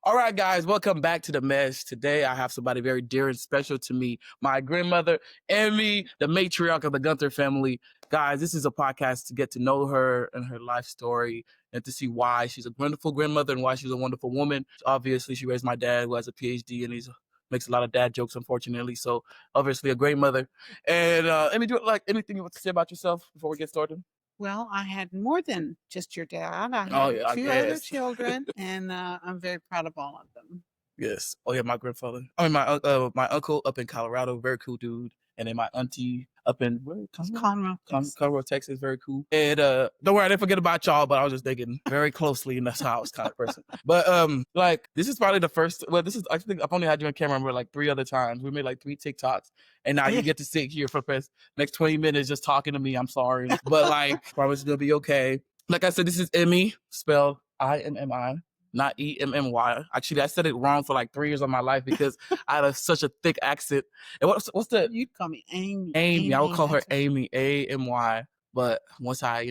All right, guys, welcome back to The Mess. Today, I have somebody very dear and special to me, my grandmother, Immi, the matriarch of the Gunther family. Guys, this is a podcast to get to know her and her life story and to see why she's a wonderful grandmother and why she's a wonderful woman. Obviously, she raised my dad, who has a PhD, and he makes a lot of dad jokes, unfortunately. So, obviously, a great mother. And, Immi, do you like anything you want to say about yourself before we get started? Well, I had more than just your dad. I Oh, had yeah, I two other guess. children, and I'm very proud of all of them. Yes. Oh yeah, my grandfather. My uncle up in Colorado, very cool dude. And then my auntie up in Conroe, Texas. Conroe, Texas, very cool. And don't worry, I didn't forget about y'all, but I was just thinking very closely, and that's how I was kind of person. But like this is probably the first. Well, this is I think I've only had you on camera like 3 other times. We made like 3 TikToks, and now you get to sit here for the next 20 minutes just talking to me. I'm sorry, but like promise it's gonna be okay. Like I said, this is Immi, spelled Immi. Not Emmy. Actually, I said it wrong for like 3 years of my life because I had such a thick accent. And what's the? You call me Amy. Amy. I would call her Amy, Amy. But once I,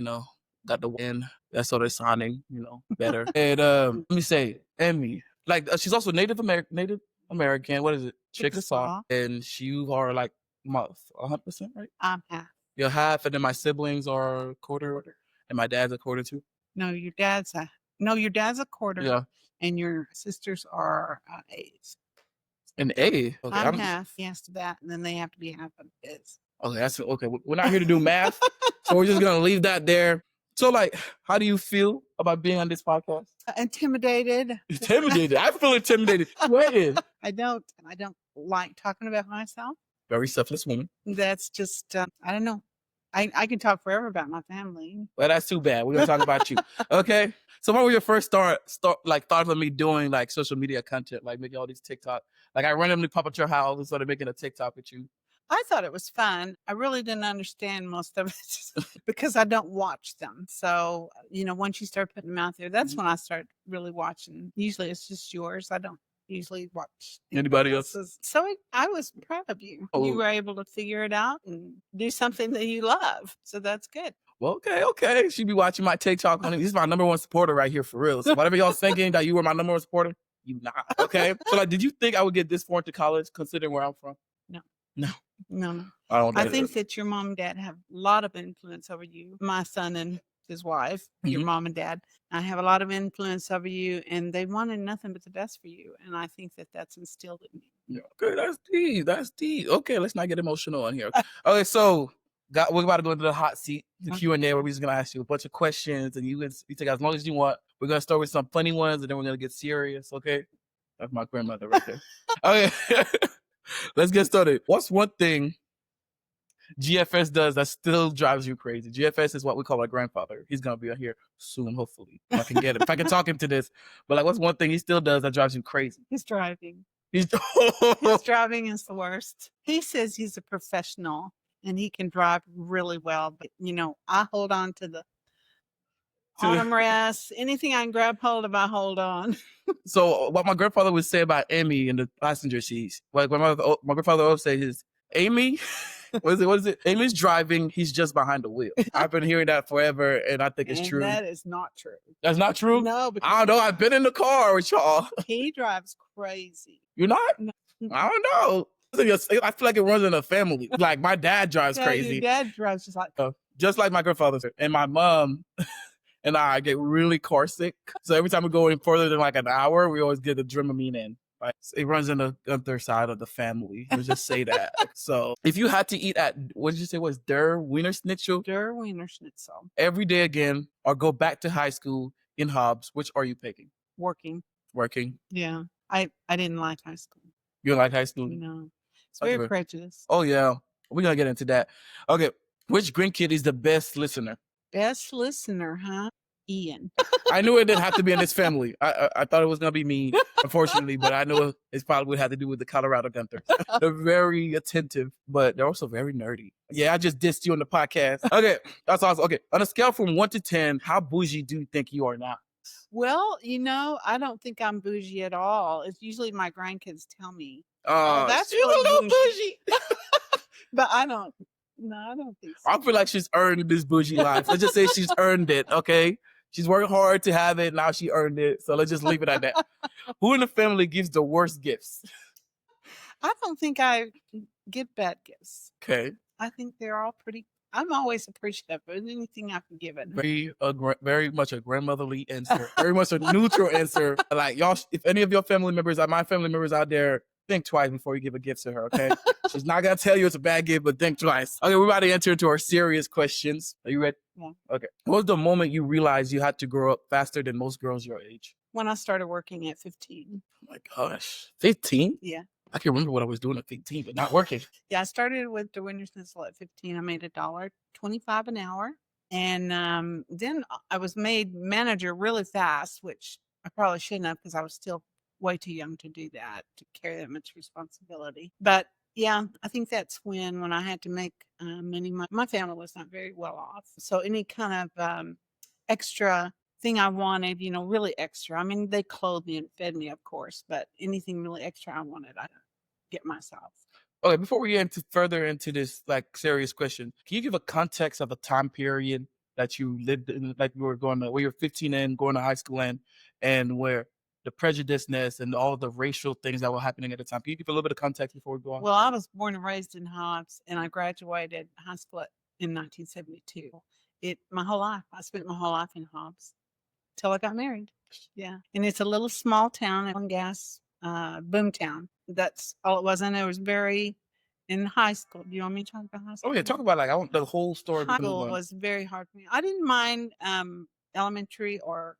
got the in, that started sounding, better. And let me say, Amy. Like she's also Native American. What is it? Chickasaw. And you are like 100%, right? I'm half. You're half, and then my siblings are quarter, and my dad's a quarter too. No, your dad's a quarter. Yeah. And your sisters are A's. An A. Okay, I'm half. Yes, to that, and then they have to be half of his. Okay, that's okay. We're not here to do math, so we're just gonna leave that there. So, like, how do you feel about being on this podcast? Intimidated. Intimidated. I feel intimidated. Sweating. I don't like talking about myself. Very selfless woman. That's just I don't know. I can talk forever about my family. Well, that's too bad. We're gonna talk about you. Okay. So what were your first thoughts of me doing like social media content, like making all these TikTok? Like I randomly pop up your house and started making a TikTok with you. I thought it was fun. I really didn't understand most of it because I don't watch them. So, once you start putting them out there, that's when I start really watching. Usually it's just yours. I don't usually watch anybody else's. So I was proud of you. Oh. You were able to figure it out and do something that you love. So that's good. Well, okay. She be watching my TikTok. This is my number one supporter right here for real. So whatever y'all thinking that you were my number one supporter, you not. Okay. So like, did you think I would get this far into college considering where I'm from? No. I think that your mom and dad have a lot of influence over you. My son and his wife, your mom and dad, I have a lot of influence over you, and they wanted nothing but the best for you. And I think that that's instilled in me. Yeah. Okay, that's deep. Okay, let's not get emotional on here. Okay, so we're about to go into the hot seat, the Q&A, where we're just going to ask you a bunch of questions, and you take as long as you want. We're going to start with some funny ones, and then we're going to get serious, okay? That's my grandmother right there. Okay, let's get started. What's one thing GFS does that still drives you crazy? GFS is what we call our grandfather. He's going to be on here soon, hopefully, if I can get him. If I can talk him to this. But like, what's one thing he still does that drives you crazy? He's driving. His driving is the worst. He says he's a professional and he can drive really well. But, I hold on to the armrests. Anything I can grab hold of, I hold on. So what my grandfather would say about Amy in the passenger seats, like my grandfather always say is, Amy, what is it? Amy's driving, he's just behind the wheel. I've been hearing that forever, and I think it's true. That is not true. That's not true? No. I don't know. I've been in the car with y'all. He drives crazy. You're not? No. I don't know. I feel like it runs in a family. Like my dad drives crazy. Your dad drives just like my grandfather. And my mom and I get really car sick. So every time we go in further than like an hour, we always get the Dramamine in. Right? It runs in the other side of the family. Let's just say that. So if you had to eat at, what did you say was Der Wiener Schnitzel? Der Wiener Schnitzel. Every day again, or go back to high school in Hobbs, which are you picking? Working. Yeah. I didn't like high school. You didn't like high school? No. It's very prejudiced. Oh, yeah. We're going to get into that. Okay. Which grandkid is the best listener? Best listener, huh? Ian. I knew it didn't have to be in this family. I thought it was going to be me, unfortunately, but I know it's probably would have to do with the Colorado Gunther. They're very attentive, but they're also very nerdy. Yeah, I just dissed you on the podcast. Okay, that's awesome. Okay, on a scale from 1 to 10, how bougie do you think you are now? Well, I don't think I'm bougie at all. It's usually my grandkids tell me. That's you a little bougie. But I don't. No, I don't think so. I feel like she's earned this bougie life. Let's just say she's earned it, okay? She's working hard to have it. Now she earned it. So let's just leave it at that. Who in the family gives the worst gifts? I don't think I give bad gifts. Okay. I think they're all pretty. I'm always appreciative of anything I can give it. Very much a grandmotherly answer. Very much a neutral answer. Like y'all, if any of your family members, my family members out there, think twice before you give a gift to her. Okay. She's not gonna tell you it's a bad gift, but think twice. Okay, we're about to enter into our serious questions. Are you ready? Yeah. Okay. What was the moment you realized you had to grow up faster than most girls your age? When I started working at 15. Oh my gosh, 15? Yeah. I can remember what I was doing at 15, but not working. Yeah, I started with the winter schnitzel at 15. I made $1.25 an hour. And then I was made manager really fast, which I probably shouldn't have because I was still way too young to do that, to carry that much responsibility. But yeah, I think that's when I had to make money. My family was not very well off. So any kind of extra thing I wanted, really extra. I mean, they clothed me and fed me, of course, but anything really extra I wanted, I get myself. Okay, before we get further into this like serious question, can you give a context of a time period that you lived in, like you were where you're 15 and going to high school and where the prejudiceness and all the racial things that were happening at the time? Can you give a little bit of context before we go on? Well, I was born and raised in Hobbs, and I graduated high school in 1972. My whole life, I spent my whole life in Hobbs till I got married. Yeah, and it's a little small town, oil and gas boom town. That's all it was, and it was very in high school. Do you want me to talk about high school? Oh yeah, talk about I want the whole story. High school was very hard for me. I didn't mind elementary or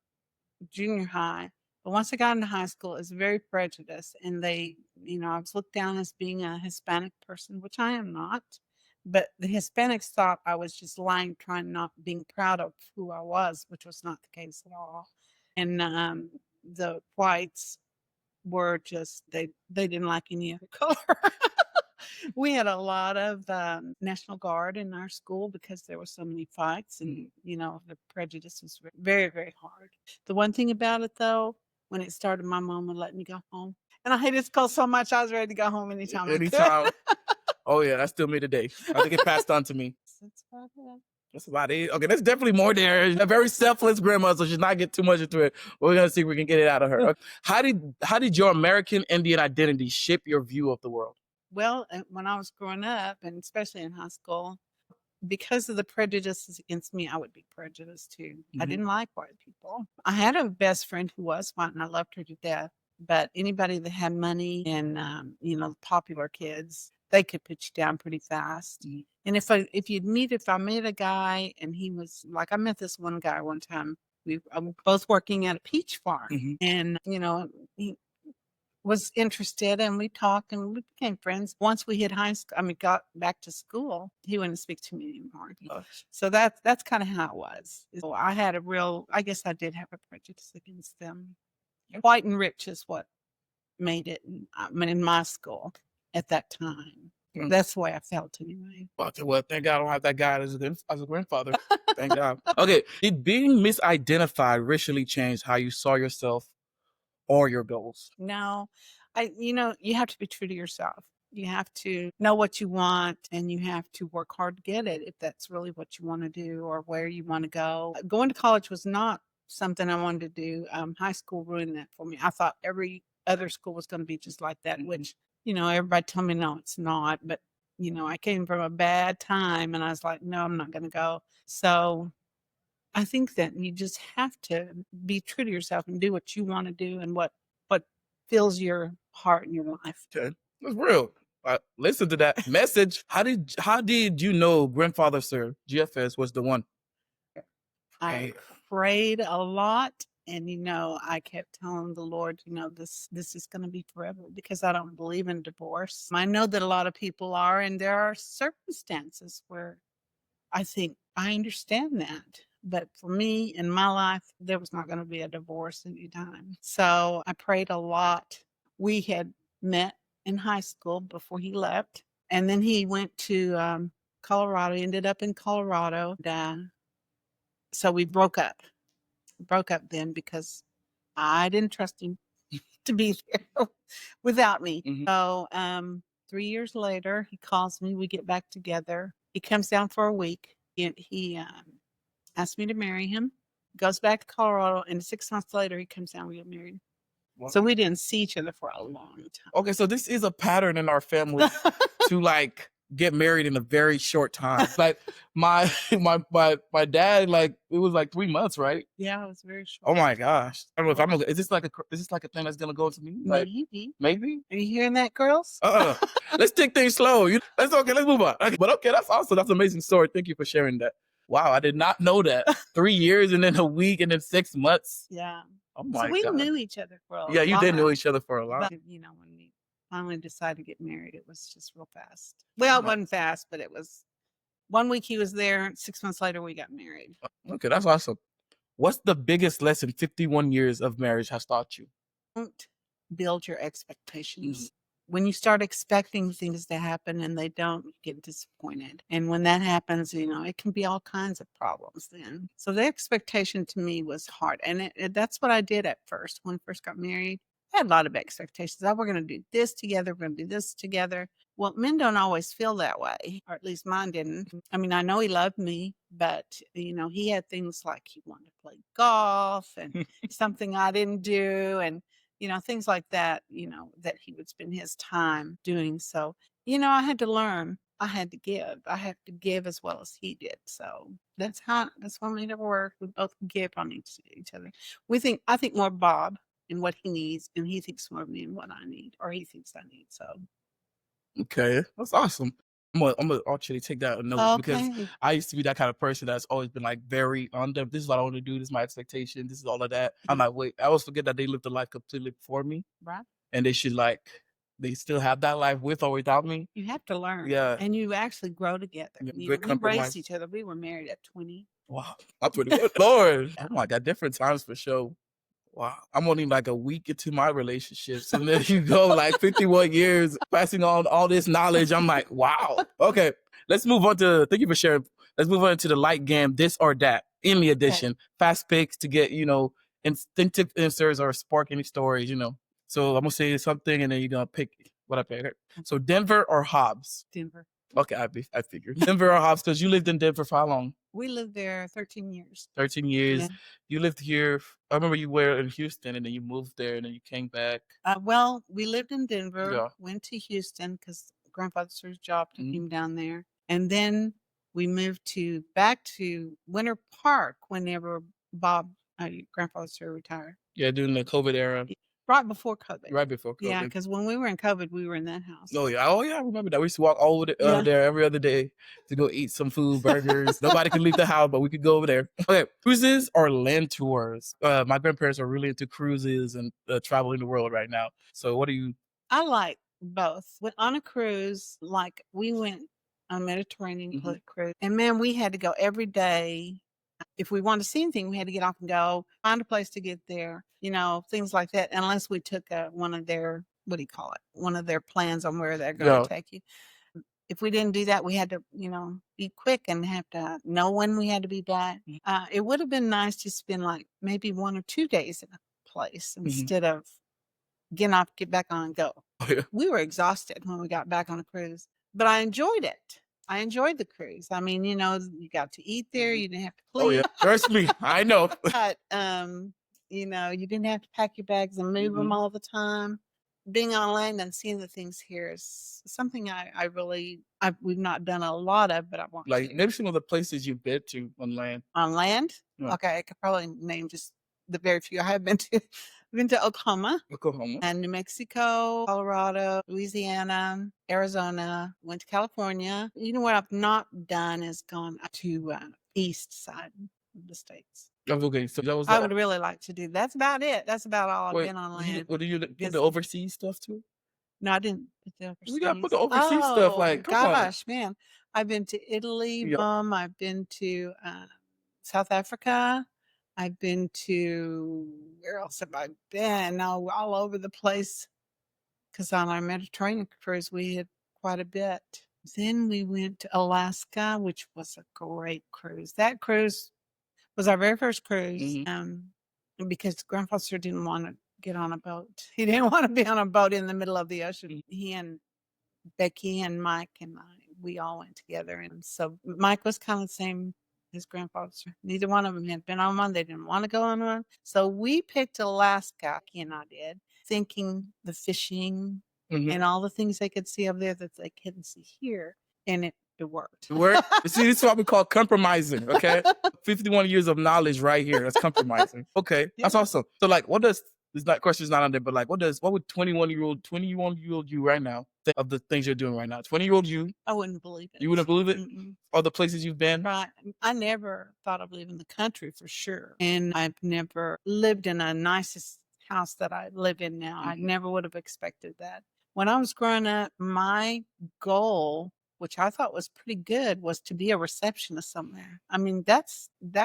junior high, but once I got into high school, it's very prejudiced, and I was looked down as being a Hispanic person, which I am not. But the Hispanics thought I was just lying, not being proud of who I was, which was not the case at all. And the whites were just they didn't like any other color. We had a lot of National Guard in our school because there were so many fights, and the prejudice was very, very hard. The one thing about it, though, when it started, my mom would let me go home, and I hated school so much I was ready to go home anytime. Anytime. Oh yeah, that's still me today. I think it passed on to me. That's about it. That's about it. Okay, there's definitely more there. A very selfless grandma, so she's not get too much into it. We're gonna see if we can get it out of her. How did your American Indian identity shape your view of the world? Well, when I was growing up, and especially in high school, because of the prejudices against me, I would be prejudiced too. I didn't like white people. I had a best friend who was white, and I loved her to death. But anybody that had money and popular kids, they could put you down pretty fast. And if I met a guy and he was like, I met this one guy one time. We were both working at a peach farm, and he was interested, and we talked and we became friends. Once we hit high school, got back to school, he wouldn't speak to me anymore. So that's kind of how it was. So I had I guess I did have a prejudice against them. White and rich is what made it in my school at that time. That's the way I felt anyway. Well, thank God I don't have that guy as a grandfather. Thank God. Okay, did being misidentified racially change how you saw yourself or your goals? No, you have to be true to yourself. You have to know what you want, and you have to work hard to get it if that's really what you want to do or where you want to go. Going to college was not something I wanted to do. High school ruined that for me. I thought every other school was going to be just like that, which, everybody told me, no, it's not. But, I came from a bad time, and I was like, no, I'm not going to go. So I think that you just have to be true to yourself and do what you want to do and what fills your heart and your life. Okay, that's real. Listen to that message. How did you know Grandfather Sir GFS was the one? I prayed a lot, and I kept telling the Lord, this is going to be forever, because I don't believe in divorce. I know that a lot of people are, and there are circumstances where I think I understand that. But for me, in my life, there was not going to be a divorce anytime. So I prayed a lot. We had met in high school before he left. And then he went to Colorado. He ended up in Colorado. So we broke up. Broke up then because I didn't trust him to be there without me. So 3 years later, he calls me. We get back together. He comes down for a week. He asked me to marry him. goes back to Colorado, and 6 months later, he comes down, we get married. Wow. So we didn't see each other for a long time. Okay, so this is a pattern in our family to like get married in a very short time. Like my dad, like it was like 3 months, right? Yeah, it was very short. Oh my gosh! I don't know if I'm. Gonna, is this like a thing that's gonna go into me? Like, Maybe. maybe. Are you hearing that, girls? Let's take things slow. Let's move on. Okay, but okay, that's awesome. That's an amazing story. Thank you for sharing that. Wow, I did not know that. 3 years and then a week and then 6 months. Yeah. Oh my So we God. knew each other for a long Yeah, you did time. know each other for a long. But, you know, when we finally decided to get married, it was just real fast. Well, it wasn't fast, but it was 1 week he was there. 6 months later, we got married. Okay, that's awesome. What's the biggest lesson 51 years of marriage has taught you? Don't build your expectations. When you start expecting things to happen and they don't, you get disappointed. And when that happens, you know, it can be all kinds of problems then. So the expectation to me was hard. And that's what I did at first. When I first got married, I had a lot of expectations. Oh, we're going to do this together. We're going to do this together. Well, men don't always feel that way, or at least mine didn't. I mean, I know he loved me, but, you know, he had things like he wanted to play golf and something I didn't do. And, you know, things like that, you know, that he would spend his time doing. So, you know, I had to learn. I had to give. I had to give as well as he did. So that's why we never work. We both give on each other. I think more Bob in what he needs, and he thinks more of me in what I need, or he thinks I need. So. Okay, that's awesome. I'm gonna actually take that a note because I used to be that kind of person that's always been like very under. This is what I want to do. This is my expectation. This is all of that. I'm like, wait, I always forget that they lived a life completely for me, Right. and they should they still have that life with or without me. You have to learn. Yeah. And you actually grow together. Yeah, We great compromise. raised each other. We were married at 20. Wow, I'm 21. Lord, oh my God, different times for sure. Wow, I'm only like a week into my relationships, and then you go like 51 years passing on all this knowledge. I'm like, wow. Okay, let's move on to. Thank you for sharing. Let's move on to the light game, this or that, Immi edition. Fast picks to get instinctive answers or spark any stories. So I'm gonna say something, and then you're gonna pick what I pick. So Denver or Hobbs? Denver. Okay, I figured Denver or Hobbs because you lived in Denver for how long? We lived there 13 years. 13 years. Yeah. You lived here. I remember you were in Houston, and then you moved there, and then you came back. Well, we lived in Denver. Yeah. Went to Houston because grandfather's job took him down there, and then we moved back to Winter Park whenever Bob, grandfather retired. Yeah, during the COVID era. Right before COVID. Right before COVID. Yeah, because when we were in COVID, we were in that house. Oh yeah, I remember that. We used to walk over there every other day to go eat some food, burgers. Nobody could leave the house, but we could go over there. Okay, cruises or land tours? My grandparents are really into cruises and traveling the world right now. So what do you? I like both. Went on a cruise, like we went on a Mediterranean cruise, and man, we had to go every day. If we wanted to see anything, we had to get off and go, find a place to get there, things like that, unless we took one of their, one of their plans on where they're going to take you. If we didn't do that, we had to, be quick and have to know when we had to be back. It would have been nice to spend like maybe 1 or 2 days in a place instead of getting off, get back on and go. Oh, yeah. We were exhausted when we got back on a cruise, but I enjoyed it. I enjoyed the cruise. I mean, you got to eat there. You didn't have to clean. Oh yeah, trust me, I know. But you didn't have to pack your bags and move them all the time. Being on land and seeing the things here is something we've not done a lot of, but I want to. Maybe some of the places you've been to on land. On land? Yeah. Okay, I could probably name just the very few I have been to. I've been to Oklahoma and New Mexico, Colorado, Louisiana, Arizona, went to California. What I've not done is gone to east side of the States. Okay, so that was. I would really like to do. That's about it. That's about all I've been on land. What do you put the overseas stuff too? No, I didn't put the overseas. We gotta put the overseas stuff. Gosh, man, I've been to Italy. I've been to South Africa. I've been to, where else have I been? All over the place. Because on our Mediterranean cruise, we had quite a bit. Then we went to Alaska, which was a great cruise. That cruise was our very first cruise. Because grandfather didn't want to get on a boat. He didn't want to be on a boat in the middle of the ocean. He and Becky and Mike and we all went together. And so Mike was kind of the same his grandfathers. Neither one of them had been on one. They didn't want to go on one. So we picked Alaska, he and I did, thinking the fishing and all the things they could see over there that they couldn't see here. And it worked. It worked. See, this is what we call compromising. Okay, 51 years of knowledge right here. That's compromising. Okay, that's awesome. So, like, what does this question's not on there, but like, what would 21-year-old you right now think of the things you're doing right now? 20-year-old you? I wouldn't believe it. You wouldn't believe it? Mm-mm. All the places you've been? Right. I never thought of leaving the country for sure. And I've never lived in a nicest house that I live in now. I never would have expected that. When I was growing up, my goal, which I thought was pretty good, was to be a receptionist somewhere. I mean, that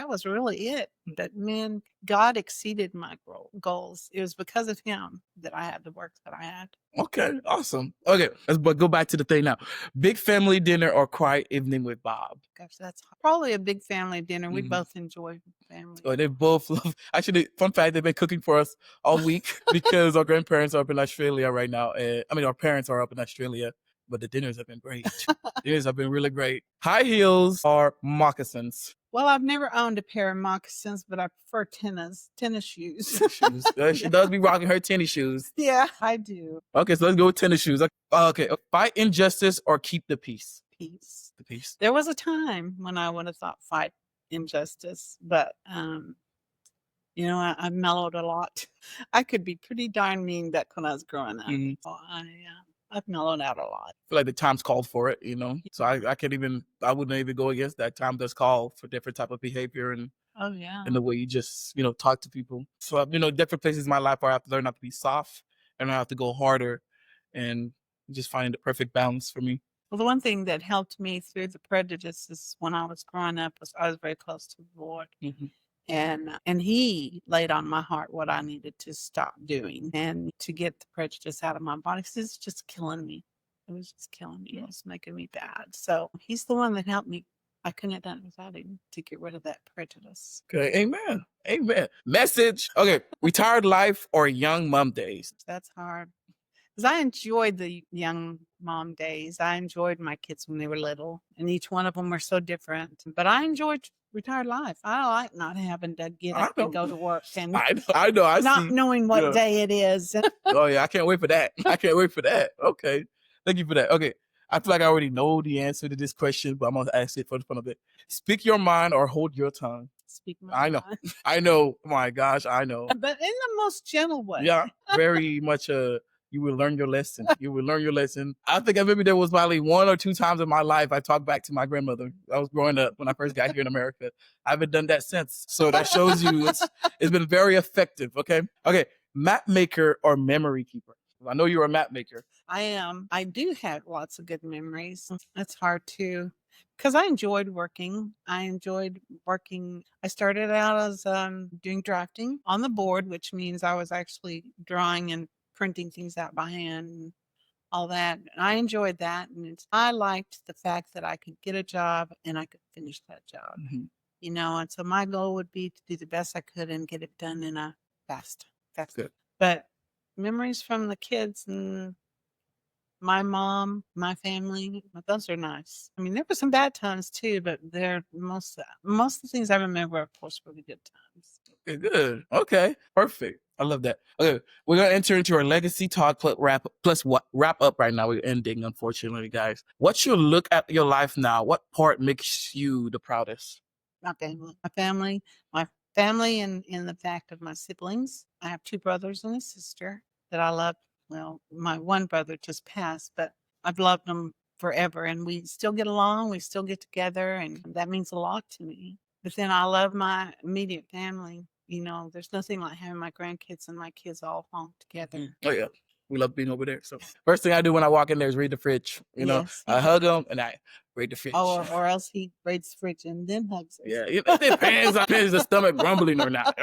was really it. But man, God exceeded my goals. It was because of him that I had the work that I had. Okay, awesome. Okay, let's go back to the thing now. Big family dinner or quiet evening with Bob? Gosh, that's probably a big family dinner. We both enjoy family. Oh, they both love. Actually, fun fact, they've been cooking for us all week because our grandparents are up in Australia right now. Our parents are up in Australia, but the dinners have been great. Dinners have been really great. High heels or moccasins? Well, I've never owned a pair of moccasins, but I prefer tennis shoes. She does be rocking her tennis shoes. Yeah, I do. Okay, so let's go with tennis shoes. Okay, fight injustice or keep the peace? Peace. The peace. There was a time when I would have thought fight injustice, but I've mellowed a lot. I could be pretty darn mean back when I was growing up. So I've mellowed out a lot. I feel like the time's called for it, So I wouldn't even go against that. Time does call for different type of behavior and the way you just, talk to people. So, different places in my life where I have to learn not to be soft and I have to go harder and just finding the perfect balance for me. Well, the one thing that helped me through the prejudices when I was growing up was I was very close to the Lord. And he laid on my heart what I needed to stop doing and to get the prejudice out of my body because it's just killing me. It was just killing me. It was making me bad. So he's the one that helped me. I couldn't have done it without him to get rid of that prejudice. Okay, amen. Amen. Message. Okay, retired life or young mom days? That's hard. Because I enjoyed the young mom days. I enjoyed my kids when they were little, and each one of them were so different. But I enjoyed retired life. I like not having to get up and go to work and I know. not knowing what day it is. Oh yeah, I can't wait for that. Okay, thank you for that. Okay, I feel like I already know the answer to this question, but I'm gonna ask it for the fun of it. Speak your mind or hold your tongue. Speak my mind. I know. Oh my gosh, I know. But in the most gentle way. Yeah, very much you will learn your lesson. I think maybe there was probably 1 or 2 times in my life I talked back to my grandmother. I was growing up when I first got here in America. I haven't done that since. So that shows you it's been very effective. Okay. Map maker or memory keeper? I know you're a map maker. I am. I do have lots of good memories. That's hard too. Because I enjoyed working. I started out as doing drafting on the board, which means I was actually drawing and printing things out by hand and all that. And I enjoyed that. And I liked the fact that I could get a job and I could finish that job. And so my goal would be to do the best I could and get it done in a fast. Good. But memories from the kids and my mom, my family, those are nice. I mean, there were some bad times too, but they're most of the things I remember, of course, were the good times. Okay, good. Okay, perfect. I love that. Okay, we're gonna enter into our legacy talk wrap up right now. We're ending, unfortunately, guys. What's your look at your life now? What part makes you the proudest? My family, and in the fact of my siblings. I have 2 brothers and a sister that I love. Well, my one brother just passed, but I've loved him forever, and we still get along. We still get together, and that means a lot to me. But then I love my immediate family. There's nothing like having my grandkids and my kids all home together. Oh yeah, we love being over there. So first thing I do when I walk in there is read the fridge. Yes. I hug them and I read the fridge. Or else he reads the fridge and then hugs us. Yeah, it depends on is the stomach grumbling or not.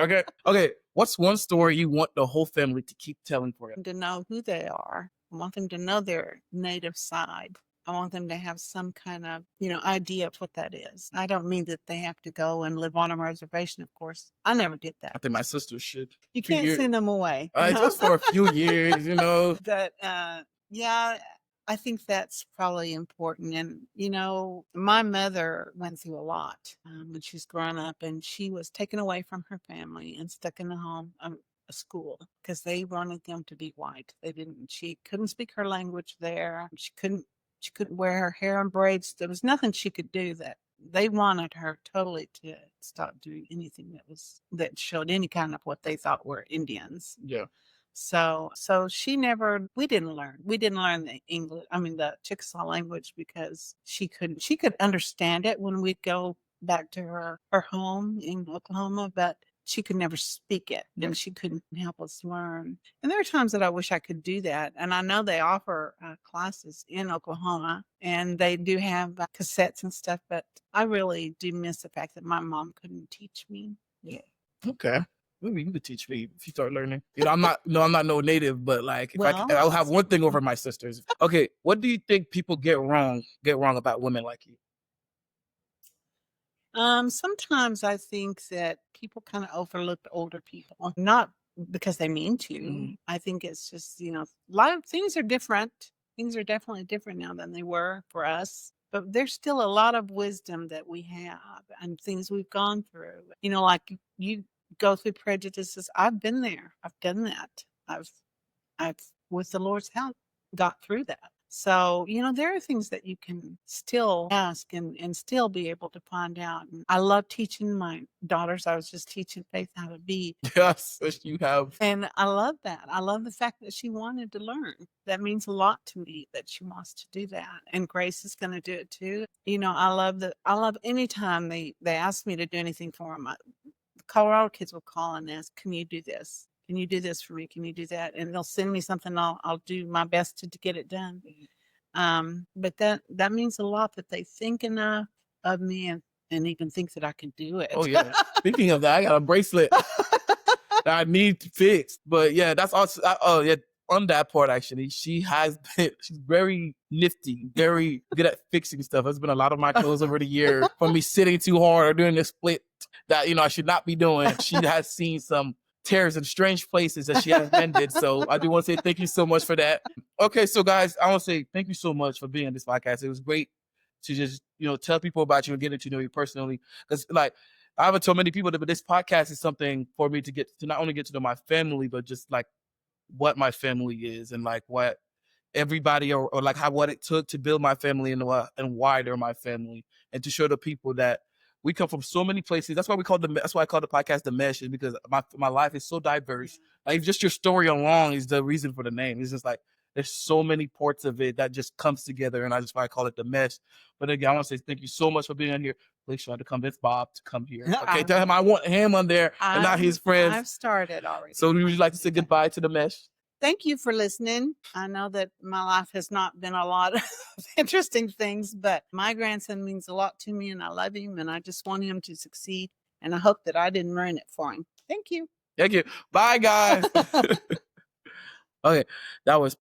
Okay. What's one story you want the whole family to keep telling for you? To know who they are. I want them to know their native side. I want them to have some kind of, idea of what that is. I don't mean that they have to go and live on a reservation, of course. I never did that. I think my sister should. You can't send them away. Just for a few years, But, I think that's probably important. And, my mother went through a lot when she was growing up, and she was taken away from her family and stuck in a home, a school, because they wanted them to be white. She couldn't speak her language there. She couldn't wear her hair in braids. There was nothing she could do that they wanted her totally to stop doing anything that showed any kind of what they thought were Indians. Yeah. So we didn't learn the English, the Chickasaw language, because she could understand it when we'd go back to her home in Oklahoma, but she could never speak it, and she couldn't help us learn. And there are times that I wish I could do that. And I know they offer classes in Oklahoma, and they do have cassettes and stuff, but I really do miss the fact that my mom couldn't teach me. Yeah. Okay. Maybe you could teach me if you start learning. I'm not no native, but like I'll have one thing over my sisters. Okay, what do you think people get wrong about women like you? Sometimes I think that people kind of overlook older people, not because they mean to. Mhm. I think it's just, a lot of things are different. Things are definitely different now than they were for us. But there's still a lot of wisdom that we have and things we've gone through. Like you go through prejudices. I've been there. I've done that. I've, with the Lord's help, got through that. So, there are things that you can still ask and still be able to find out. And I love teaching my daughters. I was just teaching Faith how to be. Yes, you have. And I love that. I love the fact that she wanted to learn. That means a lot to me that she wants to do that. And Grace is going to do it too. I love anytime they ask me to do anything for them. The Colorado kids will call and ask, "Can you do this? Can you do this for me? Can you do that?" And they'll send me something. I'll do my best to get it done. But that means a lot that they think enough of me and even think that I can do it. Oh yeah. Speaking of that, I got a bracelet that I need fixed. But yeah, that's also yeah. On that part, actually, she's very nifty, very good at fixing stuff. There's been a lot of my clothes over the year from me sitting too hard or doing a split that I should not be doing. She has seen some tears in strange places that she has mended. So I do want to say thank you so much for that. Okay, so guys, I want to say thank you so much for being on this podcast. It was great to just tell people about you and getting to know you personally. Because like I haven't told many people that, but this podcast is something for me to not only get to know my family, but just like what my family is and like what everybody or like what it took to build my family and why they're my family, and to show the people that we come from so many places. That's why I call the podcast The Mesh, is because my life is so diverse. Like just your story along is the reason for the name. It's just like there's so many parts of it that just comes together, and I just why I call it The Mesh. But again, I want to say thank you so much for being on here. Please try to convince Bob to come here. Okay, tell him I want him on there and not his friends. I've started already. So would you like to say goodbye to The Mesh? Thank you for listening. I know that my life has not been a lot of interesting things, but my grandson means a lot to me, and I love him, and I just want him to succeed, and I hope that I didn't ruin it for him. Thank you. Thank you. Bye, guys. Okay, that was